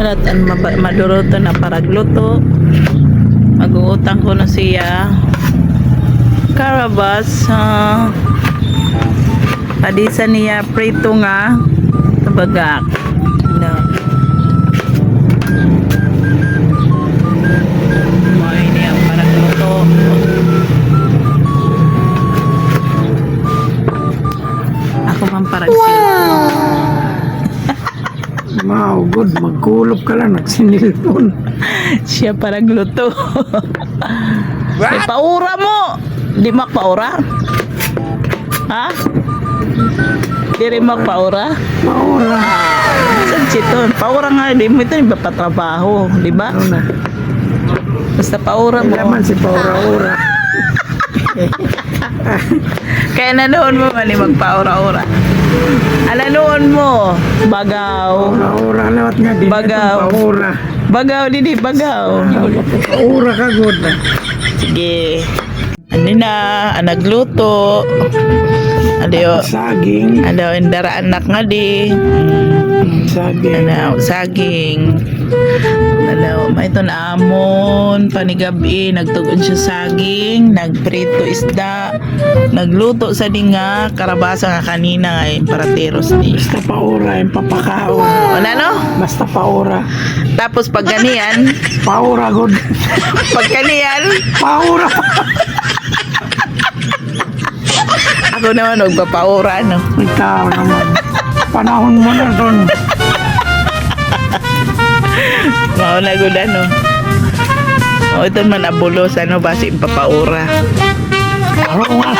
Alat ang maduroto na paragluto. Mag-uutang ko na siya. Karabas. Padisa niya prito nga. Tabagak. No. May niya paragluto. Ako man paragluto. Wow, good. Magkulop ka lang. Nagsinilpon. Siya parang luto. May paura mo. Di magpaura? Ha? Di rin magpaura? Maura. Saan siton? Paura nga. Di mo ito iba patrabaho. Di ba? Ano na? Basta paura mo. Laman si Paura-Ura. Kaya nanoon mo man magpaura-ura. Noon mo. Bagaw. Paura-Ura. Lawat nga din. Bagaw. Paura. Bagaw, didi. Bagaw. Paura ka, good. Sige. Ano na? Nagluto. Ano Saging. Ano, indara anak nga di. Saging. Ano, saging. Ano, may ito na amon. Panigabi, nagtugon siya saging. Nagprito isda. Nagluto sa dinga. Karabasa nga kanina nga imparateros ni. Basta Paura. Yung papakao. Ano, no? Basta Paura. Tapos pag ganiyan, Paura, good. pag ganiyan, Paura. ako naman magpapaura, no? Ikaw naman. Panahon mo na doon. Mauna gud ano. O ito man abulos ano basi papaura. Oo nga.